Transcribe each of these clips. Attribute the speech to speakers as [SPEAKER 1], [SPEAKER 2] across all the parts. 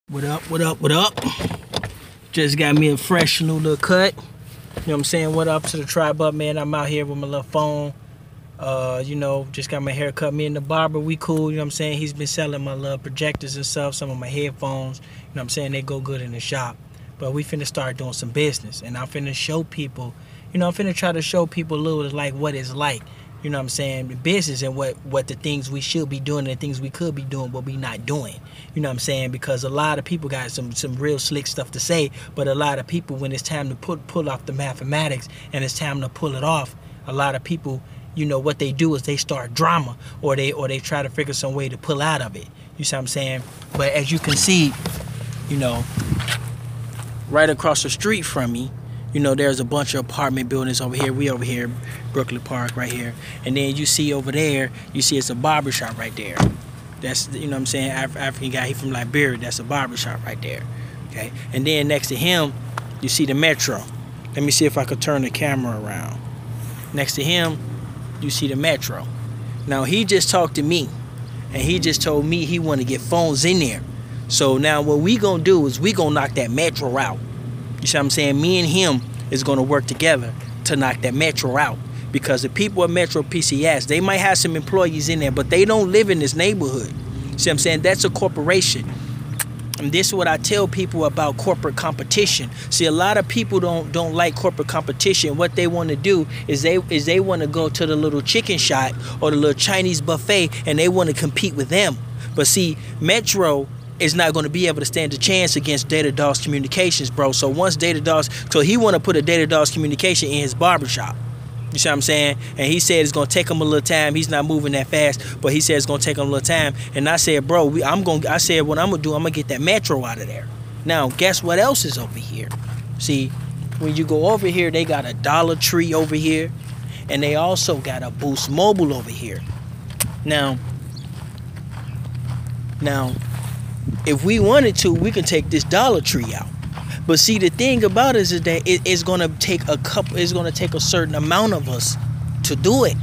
[SPEAKER 1] What up, what up, what up? Just got me a fresh new little cut. You know what I'm saying? What up to the tribe up, man? I'm out here with my little phone. Just got my hair cut. Me and the barber, we cool, you know what I'm saying? He's been selling my little projectors and stuff, some of my headphones. You know what I'm saying? They go good in the shop. But we finna start doing some business. And I'm finna show people, I'm finna try to show people a little like what it's like. You know what I'm saying? The business and what the things we should be doing and the things we could be doing, but we not doing. You know what I'm saying? Because a lot of people got some real slick stuff to say, but a lot of people, when it's time to pull off the mathematics and it's time to pull it off, a lot of people, what they do is they start drama or they try to figure some way to pull out of it. You see what I'm saying? But as you can see, right across the street from me, there's a bunch of apartment buildings over here. We over here, Brooklyn Park right here. And then you see over there, it's a barbershop right there. That's, what I'm saying, African guy, he from Liberia. That's a barbershop right there, okay? And then next to him, you see the Metro. Let me see if I could turn the camera around. Next to him, you see the Metro. Now, he just talked to me, and he just told me he want to get phones in there. So now what we gonna do is we gonna knock that Metro out. You see what I'm saying? Me and him is going to work together to knock that Metro out. Because the people at Metro PCS, they might have some employees in there, but they don't live in this neighborhood. See what I'm saying? That's a corporation. And this is what I tell people about corporate competition. See, a lot of people don't like corporate competition. What they want to do is they want to go to the little chicken shop or the little Chinese buffet and they want to compete with them. But see, Metro is not going to be able to stand a chance against Data Dogs Communications, bro. So once Data Dogs, so he want to put a Data Dogs Communication in his barbershop. You see what I'm saying? And he said it's going to take him a little time. He's not moving that fast, but he said it's going to take him a little time. And I said, bro, I said what I'm going to do, I'm going to get that Metro out of there. Now, guess what else is over here? See, when you go over here, they got a Dollar Tree over here, and they also got a Boost Mobile over here. Now, if we wanted to, we can take this Dollar Tree out. But see, the thing about it is that it's gonna take a certain amount of us to do it.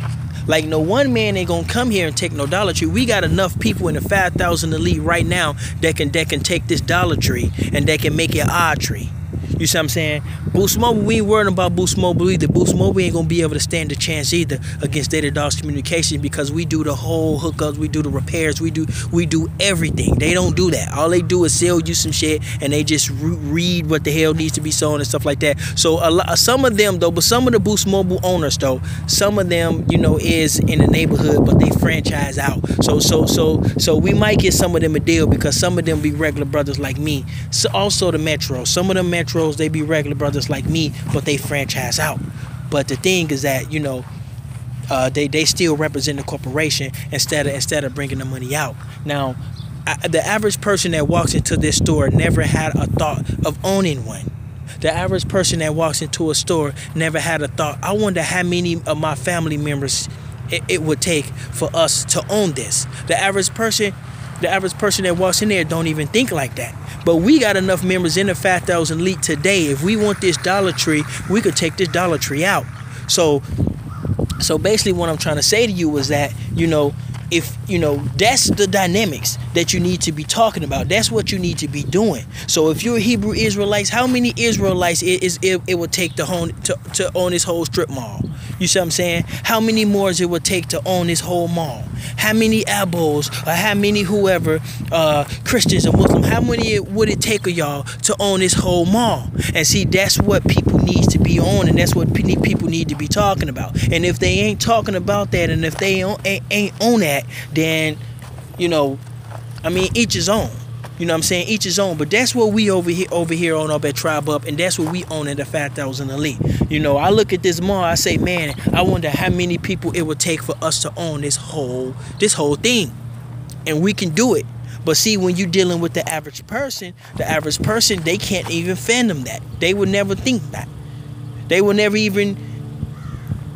[SPEAKER 1] Like, no one man ain't gonna come here and take no Dollar Tree. We got enough people in the 5,000 elite right now that can take this Dollar Tree and that can make it our tree. You see what I'm saying? Boost Mobile, we ain't worrying about Boost Mobile either. Boost Mobile ain't gonna be able to stand a chance either against Data Dogs Communication because we do the whole hookups, we do the repairs, we do everything. They don't do that. All they do is sell you some shit and they just read what the hell needs to be sold and stuff like that. So some of them though, but some of the Boost Mobile owners though, some of them, is in the neighborhood, but they franchise out. So we might get some of them a deal because some of them be regular brothers like me. So also the Metro, some of the Metros, they be regular brothers like me, but they franchise out. But the thing is that they still represent the corporation instead of bringing the money out. Now, the average person that walks into this store never had a thought of owning one. The average person that walks into a store never had a thought, I wonder how many of my family members it would take for us to own this. The average person that walks in there don't even think like that. But we got enough members in the 5,000 elite today. If we want this Dollar Tree, we could take this Dollar Tree out. So basically what I'm trying to say to you is that, if that's the dynamics that you need to be talking about. That's what you need to be doing. So if you're Hebrew Israelites, how many Israelites it would take to own this whole strip mall? You see what I'm saying? How many more it would take to own this whole mall? How many Abos or how many whoever Christians or Muslims? How many would it take of y'all to own this whole mall? And see, that's what people need to be on, and that's what people need to be talking about. And if they ain't talking about that, and if they ain't on that, then each his own. You know what I'm saying? Each his own. But that's what we over here on up at Tribe Up, and that's what we own in the 5,000 elite. I look at this mall, I say, man, I wonder how many people it would take for us to own this whole thing. And we can do it. But see, when you're dealing with the average person, they can't even fathom that. They would never think that. They would never even,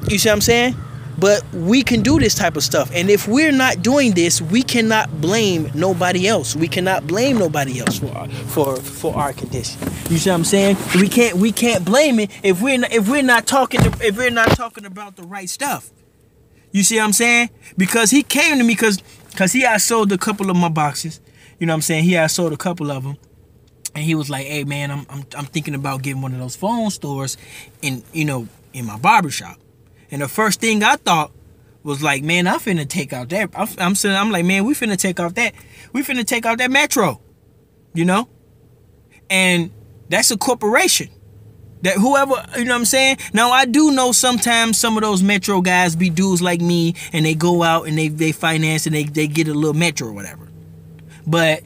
[SPEAKER 1] you see what I'm saying? But we can do this type of stuff. And if we're not doing this, we cannot blame nobody else. We cannot blame nobody else for our condition. You see what I'm saying? We can't blame it if we're not talking about the right stuff. You see what I'm saying? Because he came to me because he had sold a couple of my boxes. You know what I'm saying? He had sold a couple of them. And he was like, "Hey man, I'm thinking about getting one of those phone stores in in my barbershop." And the first thing I thought was like, "Man, I'm finna take out that." I'm like, "Man, we finna take off that. We finna take out that Metro, you know." And that's a corporation. That whoever, you know what I'm saying? Now, I do know sometimes some of those Metro guys be dudes like me, and they go out and they finance and they get a little Metro or whatever. But,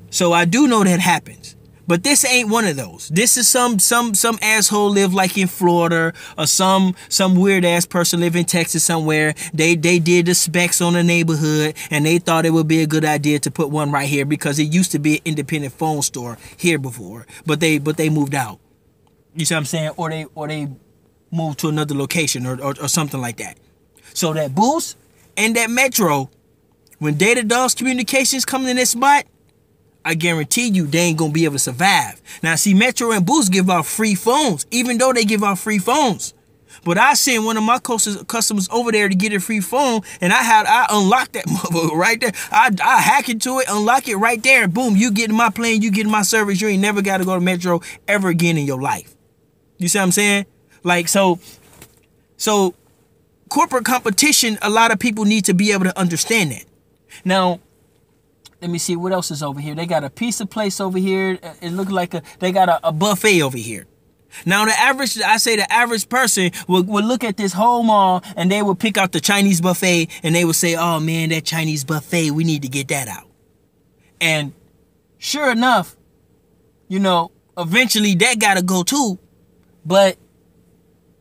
[SPEAKER 1] so I do know that happens. But this ain't one of those. This is some asshole live like in Florida, or some weird ass person live in Texas somewhere. They did the specs on the neighborhood, and they thought it would be a good idea to put one right here because it used to be an independent phone store here before, but they moved out. You see what I'm saying? Or they moved to another location or something like that. So that Boost and that Metro, when Data Dogs Communications come in that spot, I guarantee you they ain't gonna be able to survive. Now see, Metro and Boost give out free phones, even though they give out free phones. But I sent one of my customers over there to get a free phone, and I unlocked that motherfucker right there. I hack into it, unlock it right there, and boom, you get in my plan, you get in my service. You ain't never got to go to Metro ever again in your life. You see what I'm saying? Like, so corporate competition, a lot of people need to be able to understand that. Now, let me see what else is over here. They got a pizza place over here. It looks like they got a buffet over here. Now, the average person would look at this whole mall and they would pick out the Chinese buffet and they would say, "Oh man, that Chinese buffet, we need to get that out." And sure enough, eventually that gotta go too. But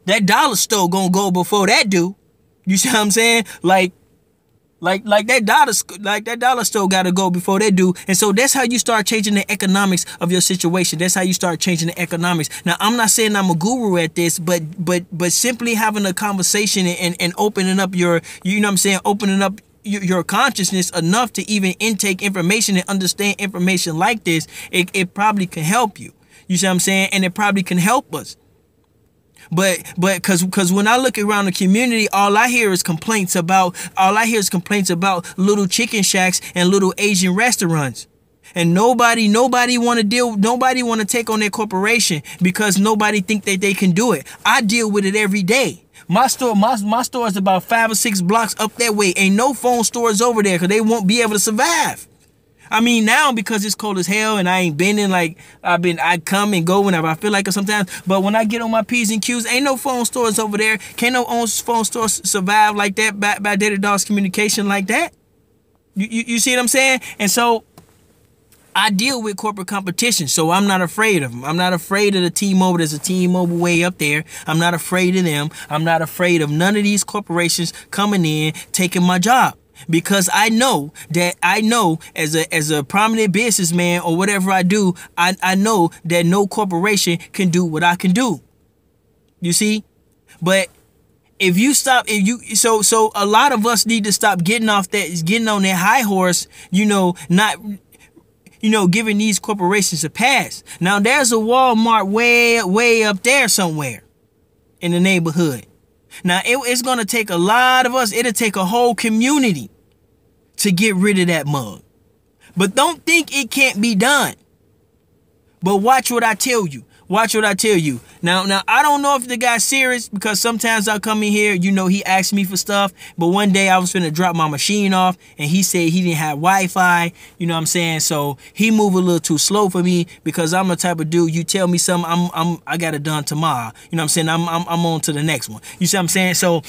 [SPEAKER 1] that dollar store gonna go before that do. You see what I'm saying? Like that dollar store gotta go before they do. And so that's how you start changing the economics of your situation. That's how you start changing the economics. Now, I'm not saying I'm a guru at this, but simply having a conversation and opening up opening up your consciousness enough to even intake information and understand information like this, it probably can help you. You see what I'm saying? And it probably can help us. But because when I look around the community, all I hear is complaints about little chicken shacks and little Asian restaurants. And nobody want to take on their corporation because nobody think that they can do it. I deal with it every day. My store is about 5 or 6 blocks up that way. Ain't no phone stores over there because they won't be able to survive. I mean, now because it's cold as hell and I ain't been in, like, I come and go whenever I feel like it sometimes. But when I get on my P's and Q's, ain't no phone stores over there. Can't no phone stores survive like that by Data Dogs Communication like that. You see what I'm saying? And so I deal with corporate competition, so I'm not afraid of them. I'm not afraid of the T-Mobile. There's a T-Mobile way up there. I'm not afraid of them. I'm not afraid of none of these corporations coming in, taking my job. Because I know as a prominent businessman or whatever I do, I know that no corporation can do what I can do. You see? But so a lot of us need to stop getting on that high horse, not giving these corporations a pass. Now there's a Walmart way up there somewhere in the neighborhood. Now, it's going to take a lot of us. It'll take a whole community to get rid of that mug. But don't think it can't be done. But watch what I tell you. Watch what I tell you. Now, I don't know if the guy's serious because sometimes I come in here, he asks me for stuff. But one day I was finna drop my machine off and he said he didn't have Wi-Fi. You know what I'm saying? So he moved a little too slow for me because I'm the type of dude, you tell me something, I got it done tomorrow. You know what I'm saying? I'm on to the next one. You see what I'm saying? So,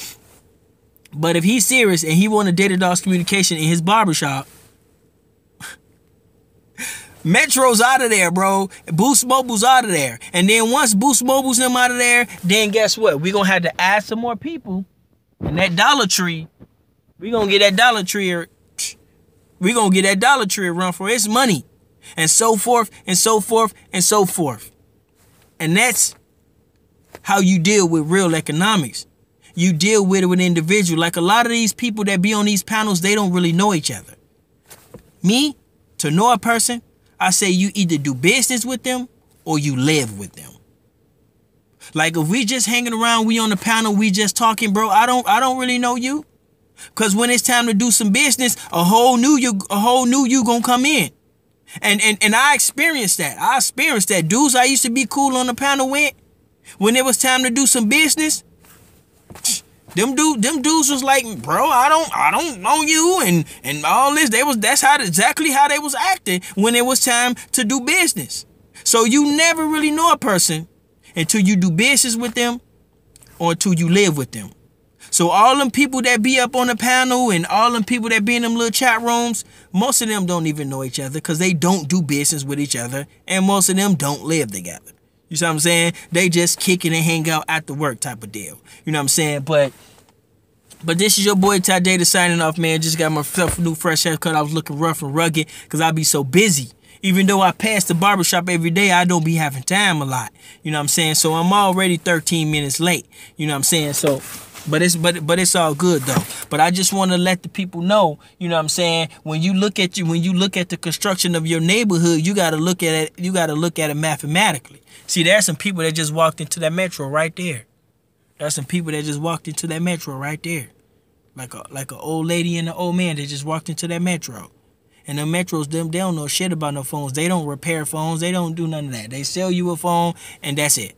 [SPEAKER 1] but if he's serious and he wanted Data Dogs Communication in his barbershop, Metro's out of there, bro. Boost Mobile's out of there. And then once Boost Mobile's them out of there, then guess what? We're going to have to add some more people. And that Dollar Tree, we're going to get that Dollar Tree. We're going to get that Dollar Tree a run for its money. And so forth, and so forth, and so forth. And that's how you deal with real economics. You deal with it with an individual. Like a lot of these people that be on these panels, they don't really know each other. Me, to know a person, I say you either do business with them or you live with them. Like if we just hanging around, we on the panel, we just talking, bro, I don't really know you. Cause when it's time to do some business, a whole new you gonna come in. And I experienced that. I experienced that. Dudes I used to be cool on the panel with, when it was time to do some business, them dudes was like, bro, I don't know you and all this. That's exactly how they was acting when it was time to do business. So you never really know a person until you do business with them or until you live with them. So all them people that be up on the panel and all them people that be in them little chat rooms, most of them don't even know each other because they don't do business with each other, and most of them don't live together. You see what I'm saying? They just kick it and hang out after work type of deal. You know what I'm saying? But this is your boy Ty Data signing off, man. Just got myself a new fresh haircut. I was looking rough and rugged because I be so busy. Even though I pass the barbershop every day, I don't be having time a lot. You know what I'm saying? So I'm already 13 minutes late. You know what I'm saying? So, but it's all good though. But I just want to let the people know, you know what I'm saying? When you look at the construction of your neighborhood, you gotta look at it mathematically. See, there's some people that just walked into that metro right there. There's some people that just walked into that metro right there. Like an old lady and an old man that just walked into that metro. And the metros, they don't know shit about no phones. They don't repair phones. They don't do none of that. They sell you a phone and that's it.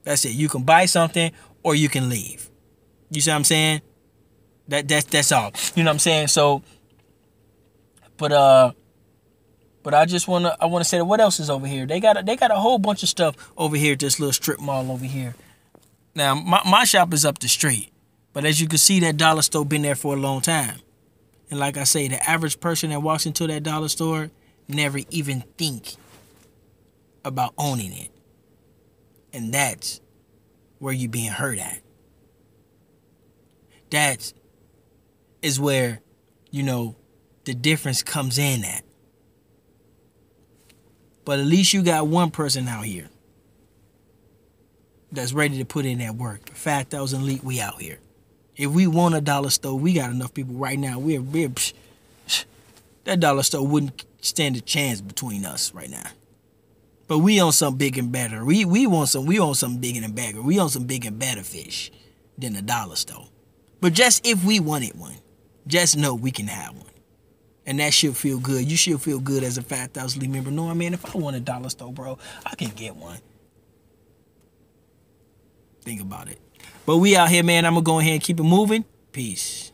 [SPEAKER 1] That's it. You can buy something or you can leave. You see what I'm saying? That's all. You know what I'm saying? So, but I just wanna say that what else is over here? They got a whole bunch of stuff over here at this little strip mall over here. Now my shop is up the street, but as you can see, that dollar store been there for a long time. And like I say, the average person that walks into that dollar store never even think about owning it. And that's where you being hurt at. That is where, you know, the difference comes in at. But at least you got one person out here that's ready to put in that work. 5,000 Elite, we out here. If we want a dollar store, we got enough people right now. That dollar store wouldn't stand a chance between us right now. But we on something big and better. We want something bigger and better. We on some big and better fish than a dollar store. But just if we wanted one, just know we can have one. And that should feel good. You should feel good as a 5,000 Elite member. No, I mean, if I want a dollar store, bro, I can get one. Think about it. But we out here, man. I'm going to go ahead and keep it moving. Peace.